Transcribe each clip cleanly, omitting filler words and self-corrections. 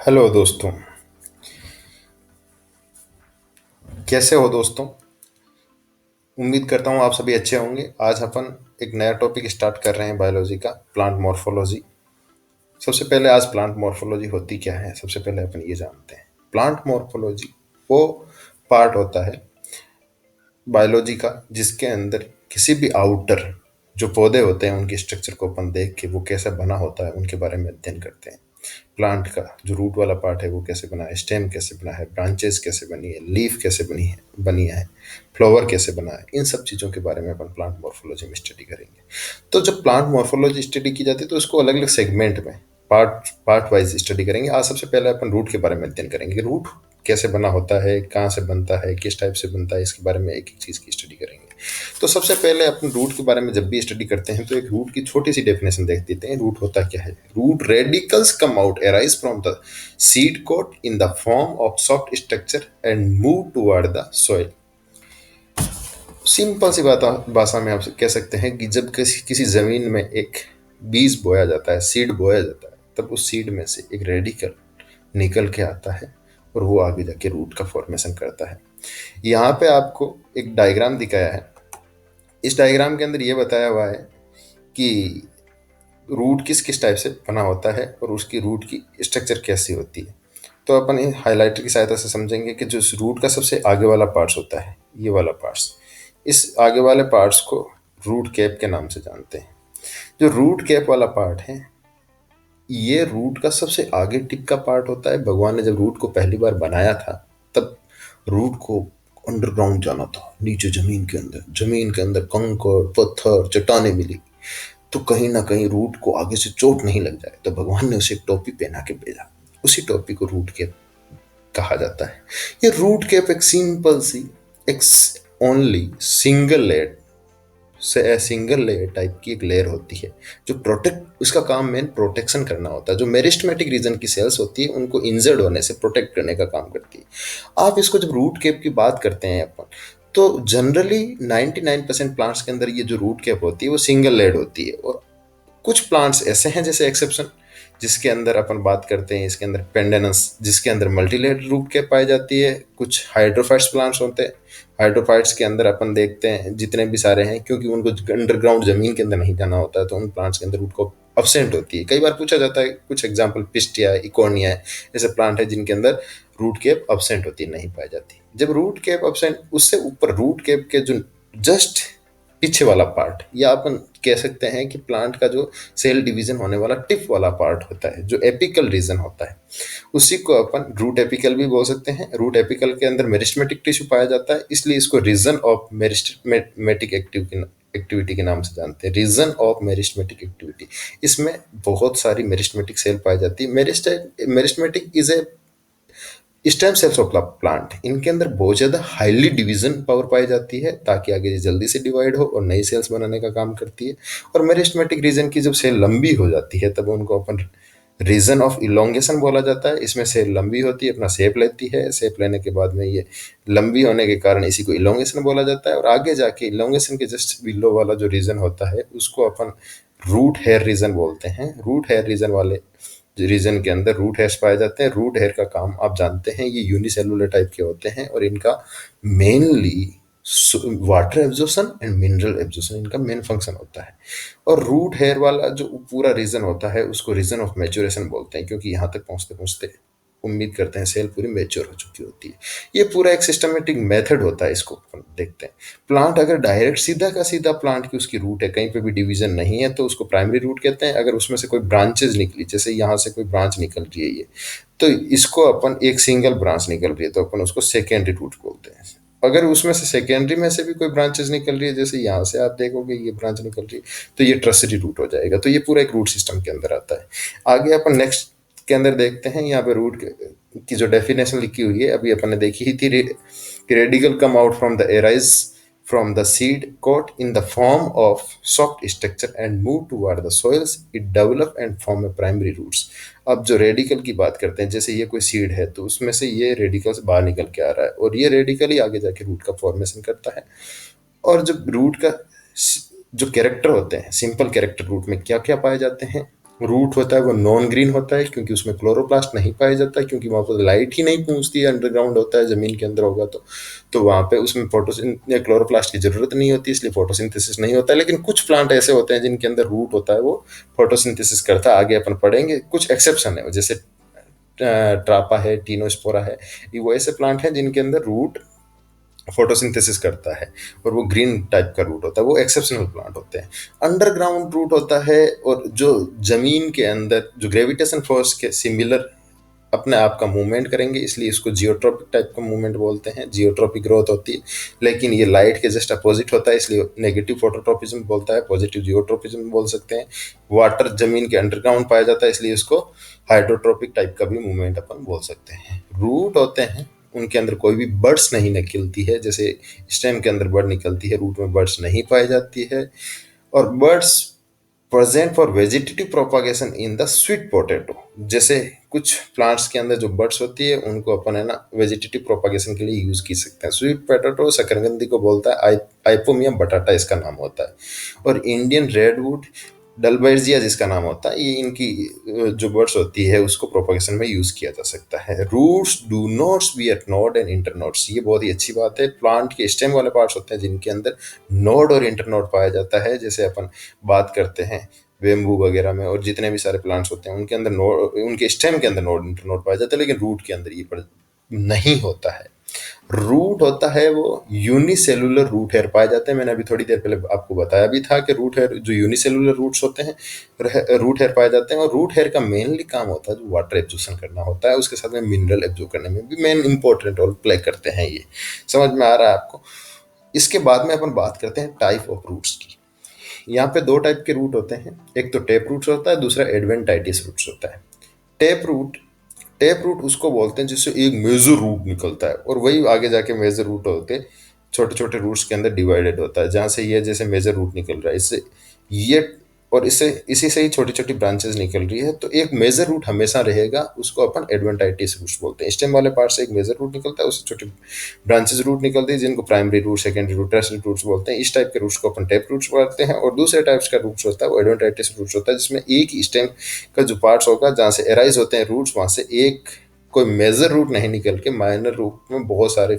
Hello दोस्तों। कैसे हो दोस्तों? उम्मीद करता हूँ आप सभी अच्छे होंगे। आज अपन एक नया टॉपिक स्टार्ट कर रहे हैं बायोलॉजी का, प्लांट मॉर्फोलॉजी। सबसे पहले आज प्लांट मॉर्फोलॉजी होती क्या है, सबसे पहले अपन ये जानते हैं। प्लांट मॉर्फोलॉजी वो पार्ट होता है बायोलॉजी का जिसके अंदर किसी भी आउटर जो पौधे होते हैं उनके स्ट्रक्चर को अपन देख के वो कैसे बना होता है उनके बारे में अध्ययन करते हैं। प्लांट का जो रूट वाला पार्ट है वो कैसे बना है, स्टेम कैसे बना है, ब्रांचेस कैसे बनी है, लीफ कैसे बनी है, फ्लावर कैसे बना है, इन सब चीज़ों के बारे में अपन प्लांट मॉर्फोलॉजी में स्टडी करेंगे। तो जब प्लांट मॉर्फोलॉजी स्टडी की जाती है तो उसको अलग अलग सेगमेंट में पार्ट पार्ट वाइज स्टडी करेंगे। आज सबसे पहले अपन रूट के बारे में अध्ययन करेंगे। रूट कैसे बना होता है, कहाँ से बनता है, किस टाइप से बनता है, इसके बारे में एक एक चीज़ की स्टडी करेंगे। तो सबसे पहले अपन रूट के बारे में जब भी स्टडी करते हैं तो एक रूट की छोटी सी डेफिनेशन देख देते हैं। रूट होता क्या है? Root radicals come out arise from the seed coat in the form of soft structure and move toward the soil. Simple सी बात भाषा में आप कह सकते हैं कि जब किसी किसी जमीन में एक बीज बोया जाता है, सीड बोया जाता है, तब उस सीड में से एक रेडिकल निकल के आता है और वो आगे जाके रूट का फॉर्मेशन करता है। यहाँ पे आपको एक डायग्राम दिखाया है। इस डायग्राम के अंदर ये बताया हुआ है कि रूट किस किस टाइप से बना होता है और उसकी रूट की स्ट्रक्चर कैसी होती है। तो अपन हाइलाइटर की सहायता से समझेंगे कि जो रूट का सबसे आगे वाला पार्ट्स होता है, ये वाला पार्ट्स, इस आगे वाले पार्ट्स को रूट कैप के नाम से जानते हैं। जो रूट कैप वाला पार्ट है, ये रूट का सबसे आगे टिप का पार्ट होता है। भगवान ने जब रूट को पहली बार बनाया था तब रूट को अंडरग्राउंड जाना था, नीचे जमीन के अंदर कंकड़ पत्थर चट्टाने मिली, तो कहीं ना कहीं रूट को आगे से चोट नहीं लग जाए, तो भगवान ने उसे एक टोपी पहना के भेजा। उसी टोपी को रूट कैप कहा जाता है। ये रूट कैप एक सिंपल सी एक ओनली सिंगल लेयर टाइप की एक लेयर होती है जो प्रोटेक्ट, उसका काम मेन प्रोटेक्शन करना होता है। जो मेरिस्टेमेटिक रीजन की सेल्स होती है उनको इंजर्ड होने से प्रोटेक्ट करने का काम करती है। आप इसको जब रूट कैप की बात करते हैं अपन, तो जनरली 99% प्लांट्स के अंदर ये जो रूट कैप होती है वो सिंगल लेयर्ड होती है। और कुछ प्लांट्स ऐसे हैं जैसे एक्सेप्शन, जिसके अंदर अपन बात करते हैं, इसके अंदर पेंडेनस जिसके अंदर मल्टीलेयर रूट कैप पाई जाती है। कुछ हाइड्रोफाइट्स प्लांट्स होते हैं, हाइड्रोफाइट्स के अंदर अपन देखते हैं जितने भी सारे हैं, क्योंकि उनको अंडरग्राउंड जमीन के अंदर नहीं जाना होता है तो उन प्लांट्स के अंदर रूट को अब्सेंट होती है। कई बार पूछा जाता है, कुछ एग्जाम्पल पिस्टिया इकोनिया है, ऐसे प्लांट है जिनके अंदर रूट कैप अब्सेंट होती है, नहीं पाई जाती। जब रूट कैप अब्सेंट, उससे ऊपर रूट कैप के जो जस्ट पीछे वाला पार्ट, या अपन कह सकते हैं कि प्लांट का जो सेल डिवीजन होने वाला टिप वाला पार्ट होता है, जो एपिकल रीजन होता है, उसी को अपन रूट एपिकल भी बोल सकते हैं। रूट एपिकल के अंदर मेरिस्टेमेटिक टिश्यू पाया जाता है, इसलिए इसको रीजन ऑफ मेरिस्टेमेटिक एक्टिविटी के नाम से जानते हैं। रीजन ऑफ मेरिस्टेमेटिक एक्टिविटी, इसमें बहुत सारी मेरिस्टेमेटिक सेल पाई जाती है। Meristematic is a stem cells of plant, इनके अंदर बहुत ज़्यादा हाईली डिवीजन पावर पाई जाती है ताकि आगे ये जल्दी से डिवाइड हो और नई सेल्स बनाने का काम करती है। और मेरिस्टेमेटिक रीजन की जब सेल लंबी हो जाती है तब उनको अपन रीजन ऑफ इलोंगेशन बोला जाता है। इसमें सेल लंबी होती है, अपना शेप लेती है, शेप लेने के बाद में ये लंबी होने के कारण इसी को इलोंगेशन बोला जाता है। और आगे जाके इलोंगेशन के जस्ट बिलो वाला जो रीजन होता है उसको अपन रूट हेयर रीजन बोलते हैं। रूट हेयर रीजन वाले रीजन के अंदर रूट हेयर्स पाए जाते हैं। रूट हेयर का काम आप जानते हैं, ये यूनिसेलुलर टाइप के होते हैं और इनका mainly water absorption and mineral absorption इनका मेन फंक्शन होता है। और रूट हेयर वाला जो पूरा रीजन होता है उसको रीजन ऑफ मैच्योरेशन बोलते हैं, क्योंकि यहाँ तक पहुँचते पहुँचते उम्मीद करते हैं सेल पूरी मैच्योर हो चुकी होती है। ये पूरा एक सिस्टमेटिक मेथड होता है, इसको अपन देखते हैं। प्लांट अगर डायरेक्ट सीधा का सीधा प्लांट की उसकी रूट है, कहीं पे भी डिवीजन नहीं है, तो उसको प्राइमरी रूट कहते हैं। अगर उसमें से कोई ब्रांचेज निकली, जैसे यहाँ से कोई ब्रांच निकल रही है ये, तो इसको अपन एक सिंगल ब्रांच निकल रही है तो अपन उसको सेकेंडरी रूट बोलते हैं। अगर उसमें से सेकेंडरी में से भी कोई ब्रांचेस निकल रही है, जैसे यहाँ से आप देखोगे ये ब्रांच निकल रही है, तो ये टर्सरी रूट हो जाएगा। तो ये पूरा एक रूट सिस्टम के अंदर आता है। आगे अपन नेक्स्ट के अंदर देखते हैं। यहाँ पे रूट की जो डेफिनेशन लिखी हुई है अभी अपन ने देखी ही थी, radical come out from the arise from the seed caught in the form of soft structure and move toward the soils, it develop and form a primary roots। अब जो रेडिकल की बात करते हैं, जैसे ये कोई सीड है तो उसमें से ये रेडिकल से बाहर निकल के आ रहा है और ये रेडिकल ही आगे जाके रूट का फॉर्मेशन करता है। और जब रूट का जो कैरेक्टर होते हैं, सिंपल कैरेक्टर रूट में क्या क्या पाए जाते हैं, रूट होता है वो नॉन ग्रीन होता है क्योंकि उसमें क्लोरोप्लास्ट नहीं पाया जाता है, क्योंकि वहाँ पर लाइट ही नहीं पहुँचती है, अंडरग्राउंड होता है, जमीन के अंदर होगा तो वहाँ पे उसमें फोटोसिन क्लोरोप्लास्ट की जरूरत नहीं होती, इसलिए फोटोसिंथेसिस नहीं होता है। लेकिन कुछ प्लांट ऐसे होते हैं जिनके अंदर रूट होता है, वो फोटोसिंथेसिस करता है, आगे अपन पढ़ेंगे। कुछ एक्सेप्शन है, जैसे ट्रापा है, टीनोस्पोरा है, ये वो ऐसे प्लांट हैं जिनके अंदर रूट फोटोसिंथेसिस करता है और वो ग्रीन टाइप का रूट होता है, वो एक्सेप्शनल प्लांट होते हैं। अंडरग्राउंड रूट होता है और जो जमीन के अंदर जो ग्रेविटेशन फोर्स के सिमिलर अपने आप का मूवमेंट करेंगे, इसलिए इसको जियोट्रॉपिक टाइप का मूवमेंट बोलते हैं, जियोट्रॉपिक ग्रोथ होती है। लेकिन ये लाइट के जस्ट अपोजिट होता है, इसलिए नेगेटिव फोटोट्रोपिज्म बोलता है, पॉजिटिव जियोट्रोपिज्म बोल सकते हैं। वाटर जमीन के अंडरग्राउंड पाया जाता है, इसलिए इसको हाइड्रोट्रोपिक टाइप का भी मूवमेंट अपन बोल सकते हैं। रूट होते हैं, उनके अंदर कोई भी बर्ड्स नहीं निकलती है, जैसे स्टेम के अंदर बर्ड निकलती है, रूट में बर्ड्स नहीं पाई जाती है। और birds present for vegetative propagation in the sweet potato, जैसे कुछ प्लांट्स के अंदर जो बर्ड्स होती है उनको अपन है ना वेजिटेटिव प्रोपागेशन के लिए यूज की सकते हैं। स्वीट पोटैटो शकरकंदी को बोलता है, आइपोमियम बटाटा इसका नाम होता है। और इंडियन रेडवुड डलबर्जिया जिसका नाम होता है, ये इनकी जो बर्ड्स होती है उसको प्रोपगेशन में यूज किया जा सकता है। Roots do knots be at node and internodes, ये बहुत ही अच्छी बात है। प्लांट के स्टेम वाले पार्ट्स होते हैं जिनके अंदर नोड और इंटरनोड पाया जाता है, जैसे अपन बात करते हैं बेम्बू वगैरह में, और जितने भी सारे प्लांट्स होते हैं उनके अंदर नोड, उनके स्टेम के अंदर नोड इंटरनोड पाया जाता है, लेकिन रूट के अंदर ये नहीं होता है। रूट होता है वो यूनिसेलुलर रूट हेयर पाए जाते हैं। मैंने अभी थोड़ी देर पहले आपको बताया भी था कि रूट हेयर जो यूनिसेलुलर रूट्स होते हैं, रूट हेयर पाए जाते हैं। और रूट हेयर का मेनली काम होता है जो वाटर एब्जॉर्प्शन करना होता है, उसके साथ में मिनरल एब्जॉर्ब करने में भी मेन इंपॉर्टेंट रोल प्ले करते हैं। ये समझ में आ रहा है आपको? इसके बाद में अपन बात करते हैं टाइप ऑफ रूट्स की। यहाँ पे दो टाइप के रूट होते हैं, एक तो टेप रूट्स होता है, दूसरा एडवेंटाइटिस रूट्स होता है। टेप रूट, टेप रूट उसको बोलते हैं जिससे एक मेजर रूट निकलता है, और वही आगे जाके मेजर रूट होते हैं, छोटे छोटे रूट्स के अंदर डिवाइडेड होता है, जहाँ से ये जैसे मेजर रूट निकल रहा है इससे ये, और इससे इसी से ही छोटी छोटी ब्रांचेस निकल रही है। तो एक मेजर रूट हमेशा रहेगा, उसको अपन एडवेंटाइटिस रूट्स बोलते हैं। स्टेम वाले पार्ट से एक मेजर रूट निकलता है, उससे छोटी ब्रांचेस रूट निकलती है, जिनको primary root, secondary root, tertiary roots बोलते हैं। इस टाइप के रूट्स को अपन टेप रूट्स बोलते हैं। और दूसरे टाइप्स का रूट्स होता है वो एडवेंटाइटिस रूट्स होता है, जिसमें एक ही स्टेम का जो पार्ट्स होगा जहाँ से एराइज होते हैं रूट्स, वहाँ से एक कोई मेजर रूट नहीं निकल के माइनर रूट में बहुत सारे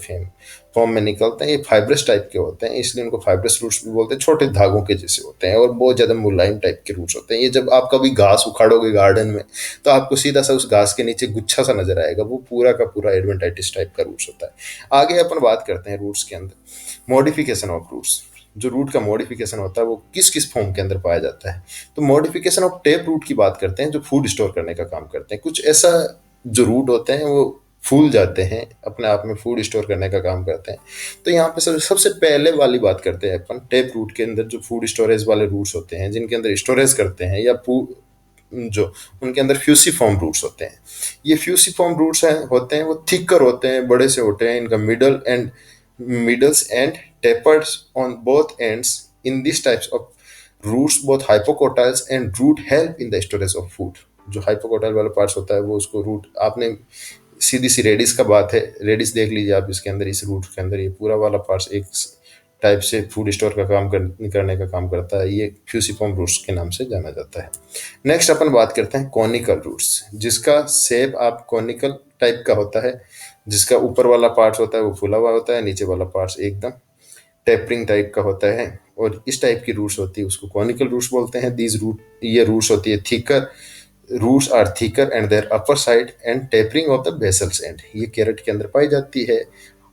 फॉर्म में निकलते हैं। ये फाइब्रस टाइप के होते हैं, इसलिए इनको फाइब्रस रूट्स भी बोलते हैं। छोटे धागों के जैसे होते हैं और बहुत ज़्यादा मुलायम टाइप के रूट्स होते हैं। ये जब आप कभी घास उखाड़ोगे गार्डन में, तो आपको सीधा सा उस घास के नीचे गुच्छा सा नजर आएगा, वो पूरा का पूरा एडवेंटाइटिस टाइप का रूट्स होता है। आगे अपन बात करते हैं रूट्स के अंदर मॉडिफिकेशन ऑफ रूट्स। जो रूट का मॉडिफिकेशन होता है वो किस किस फॉर्म के अंदर पाया जाता है। तो मॉडिफिकेशन ऑफ टेप रूट की बात करते हैं, जो फूड स्टोर करने का काम करते हैं। कुछ ऐसा जो रूट होते हैं वो फूल जाते हैं, अपने आप में फूड स्टोर करने का काम करते हैं। तो यहाँ पे सबसे पहले वाली बात करते हैं अपन टेप रूट के अंदर, जो फूड स्टोरेज वाले रूट्स होते हैं जिनके अंदर स्टोरेज करते हैं, या जो उनके अंदर फ्यूसीफॉर्म रूट्स होते हैं। ये फ्यूसीफॉर्म रूट्स होते हैं वो थिकर होते हैं, बड़े से होते हैं। इनका middles and tapers on both ends. In this types of roots both hypocotyls and root help in the storage of food. जो हाइपोकोटाइल वाला पार्ट्स होता है वो उसको रूट, आपने सीधी सी रेडिस का बात है, रेडिस देख लीजिए आप, इसके अंदर इस रूट के अंदर ये पूरा वाला पार्ट्स एक टाइप से फूड स्टोर का करने का काम करता है। ये फ्यूसीफॉर्म रूट्स के नाम से जाना जाता है। नेक्स्ट अपन बात करते हैं कॉनिकल रूट्स, जिसका शेप आप कॉनिकल टाइप का होता है, जिसका ऊपर वाला पार्ट्स होता है वो फूला हुआ होता है, नीचे वाला पार्ट्स एकदम टेपरिंग टाइप का होता है। और इस टाइप की रूट्स होती है उसको कॉनिकल रूट्स बोलते हैं। दीज रूट, ये रूट्स होती है thicker, roots are thicker and their upper side and tapering off the basals end. ये कैरेट के अंदर पाई जाती है।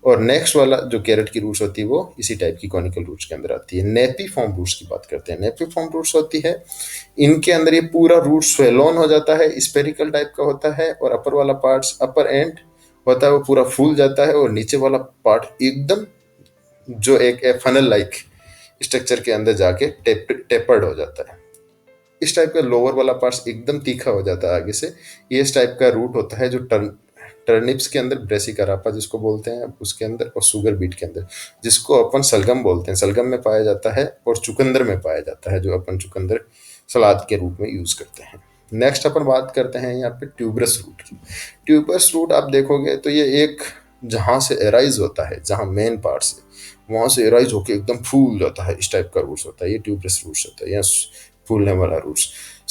और नेक्स्ट वाला जो कैरेट की रूट्स होती है वो इसी टाइप की कॉनिकल रूट्स के अंदर आती है। नेपी फॉर्म रूट्स की बात करते हैं। नेपी फॉर्म रूट्स होती है, इनके अंदर ये पूरा रूट स्वेलोन हो जाता है, स्पेरिकल टाइप का होता है, और अपर वाला पार्ट, अपर एंड होता है वो पूरा फूल जाता है, और नीचे वाला पार्ट एकदम जो एक फनल लाइक स्ट्रक्चर के अंदर जाके टेपर्ड हो जाता है। इस टाइप का लोअर वाला पार्ट एकदम तीखा हो जाता है आगे से। ये इस टाइप का रूट होता है जो टर्निप्स के अंदर, ब्रेसिकारापा जिसको बोलते हैं उसके अंदर, और सुगर बीट के अंदर, जिसको अपन सलगम बोलते हैं, सलगम में पाया जाता है, और चुकंदर में पाया जाता है, जो अपन चुकंदर सलाद के रूप में यूज करते हैं। नेक्स्ट अपन बात करते हैं यहाँ पे ट्यूबरस रूट की। ट्यूबरस रूट आप देखोगे तो ये एक जहाँ से एराइज होता है, जहाँ मेन पार्ट से, वहां से एराइज होके एकदम फूल जाता है, इस टाइप का रूट्स होता है। ये ट्यूबरस रूट्स होता है, या फूलने वाला रूट्स।